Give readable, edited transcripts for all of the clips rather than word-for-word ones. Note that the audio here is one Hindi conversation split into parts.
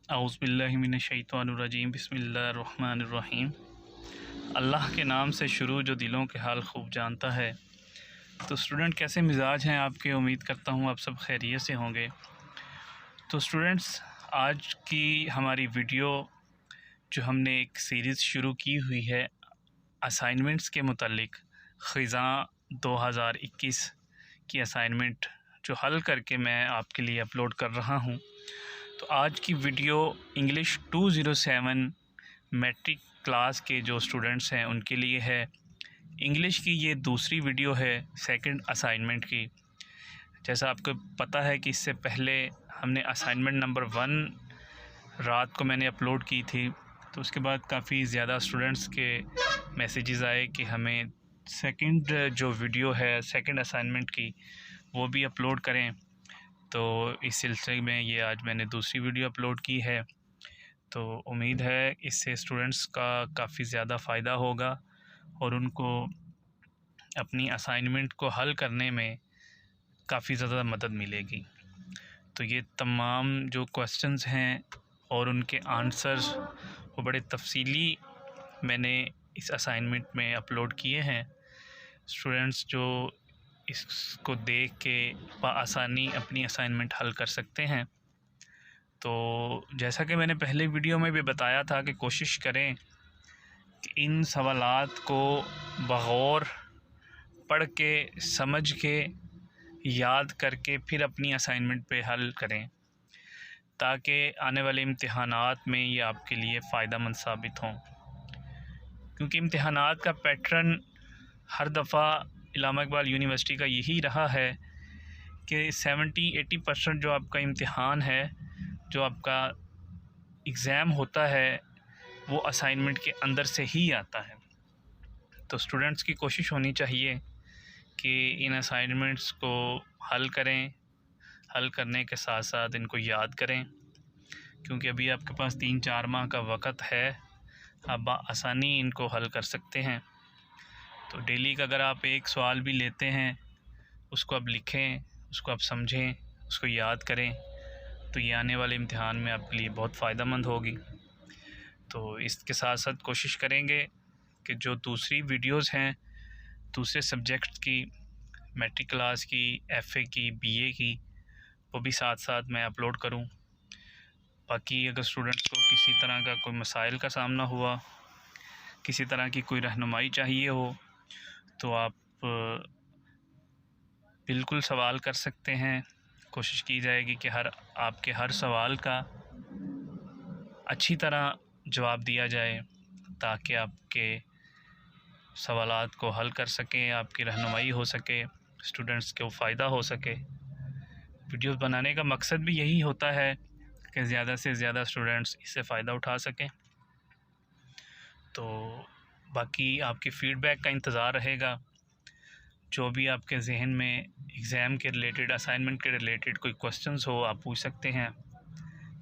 औज़ुबिल्लाहिमिनश्शैतानिर्रजीम बिस्मिल्लाहिर्रहमानिर्रहीम। अल्लाह के नाम से शुरू जो दिलों के हाल खूब जानता है। तो स्टूडेंट, कैसे मिजाज हैं आपके? उम्मीद करता हूँ आप सब खैरियत से होंगे। तो स्टूडेंट्स, आज की हमारी वीडियो जो हमने एक सीरीज़ शुरू की हुई है असाइनमेंट्स के मुतालिक, ख़िज़ा 2021 की असाइनमेंट जो हल करके मैं आपके लिए अपलोड कर रहा हूँ। तो आज की वीडियो इंग्लिश 207 मैट्रिक क्लास के जो स्टूडेंट्स हैं उनके लिए है। इंग्लिश की ये दूसरी वीडियो है सेकंड असाइनमेंट की। जैसा आपको पता है कि इससे पहले हमने असाइनमेंट नंबर 1 रात को मैंने अपलोड की थी, तो उसके बाद काफ़ी ज़्यादा स्टूडेंट्स के मैसेजेस आए कि हमें सेकंड जो वीडियो है सेकंड असाइनमेंट की वो भी अपलोड करें। तो इस सिलसिले में ये आज मैंने दूसरी वीडियो अपलोड की है। तो उम्मीद है इससे स्टूडेंट्स का काफ़ी ज़्यादा फ़ायदा होगा और उनको अपनी असाइनमेंट को हल करने में काफ़ी ज़्यादा मदद मिलेगी। तो ये तमाम जो क्वेश्चंस हैं और उनके आंसर्स वो बड़े तफसीली मैंने इस असाइनमेंट में अपलोड किए हैं। स्टूडेंट्स जो इसको देख के आसानी अपनी असाइनमेंट हल कर सकते हैं। तो जैसा कि मैंने पहले वीडियो में भी बताया था कि कोशिश करें कि इन सवालात को बग़ौर पढ़ के, समझ के, याद करके फिर अपनी असाइनमेंट पे हल करें, ताकि आने वाले इम्तिहानात में ये आपके लिए फ़ायदेमंद साबित हों। क्योंकि इम्तिहानात का पैटर्न हर दफ़ा इल्लामा इक़बाल यूनिवर्सिटी का यही रहा है कि 70-80% जो आपका इम्तिहान है, जो आपका एग्ज़ाम होता है, वो असाइनमेंट के अंदर से ही आता है। तो स्टूडेंट्स की कोशिश होनी चाहिए कि इन असाइनमेंट्स को हल करें, हल करने के साथ साथ इनको याद करें, क्योंकि अभी आपके पास 3-4 माह का वक़्त है, आप आसानी इनको हल कर सकते हैं। तो डेली का अगर आप एक सवाल भी लेते हैं, उसको आप लिखें, उसको आप समझें, उसको याद करें, तो ये आने वाले इम्तिहान में आपके लिए बहुत फ़ायदेमंद होगी। तो इसके साथ साथ कोशिश करेंगे कि जो दूसरी वीडियोस हैं दूसरे सब्जेक्ट्स की, मैट्रिक क्लास की, एफ़ए की, बीए की, वो भी साथ साथ मैं अपलोड करूं। बाकी अगर स्टूडेंट्स को किसी तरह का कोई मसाइल का सामना हुआ, किसी तरह की कोई रहनुमाई चाहिए हो, तो आप बिल्कुल सवाल कर सकते हैं। कोशिश की जाएगी कि आपके हर सवाल का अच्छी तरह जवाब दिया जाए, ताकि आपके सवालात को हल कर सकें, आपकी रहनुमाई हो सके, स्टूडेंट्स को फ़ायदा हो सके। वीडियोस बनाने का मकसद भी यही होता है कि ज़्यादा से ज़्यादा स्टूडेंट्स इससे फ़ायदा उठा सकें। तो बाकी आपकी फ़ीडबैक का इंतज़ार रहेगा। जो भी आपके जहन में एग्ज़ाम के रिलेटेड, असाइनमेंट के रिलेटेड कोई क्वेश्चंस हो, आप पूछ सकते हैं।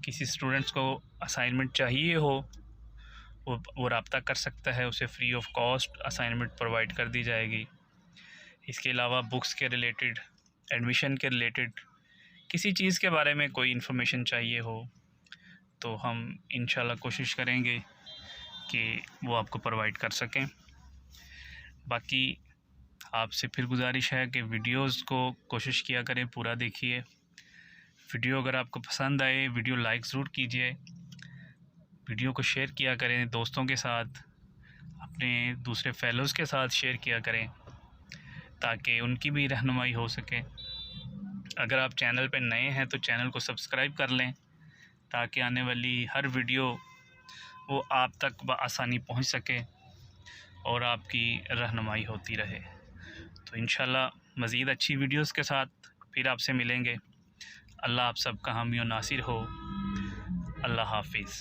किसी स्टूडेंट्स को असाइनमेंट चाहिए हो, वो रब्ता कर सकता है, उसे free of cost assignment provide कर दी जाएगी। इसके अलावा बुक्स के रिलेटेड, एडमिशन के रिलेटेड, किसी चीज़ के बारे में कोई इन्फॉर्मेशन चाहिए हो, तो हम इंशाल्लाह कोशिश करेंगे कि वो आपको प्रोवाइड कर सकें। बाकी आपसे फिर गुजारिश है कि वीडियोस को कोशिश किया करें, पूरा देखिए। वीडियो अगर आपको पसंद आए, वीडियो लाइक ज़रूर कीजिए। वीडियो को शेयर किया करें दोस्तों के साथ, अपने दूसरे फेलोज़ के साथ शेयर किया करें, ताकि उनकी भी रहनुमाई हो सके। अगर आप चैनल पर नए हैं तो चैनल को सब्सक्राइब कर लें, ताकि आने वाली हर वीडियो वो आप तक बआसानी पहुंच सके और आपकी रहनुमाई होती रहे। तो इंशाल्लाह मज़ीद अच्छी वीडियोस के साथ फिर आपसे मिलेंगे। अल्लाह आप सबका हामी और नासिर हो। अल्लाह हाफिज़।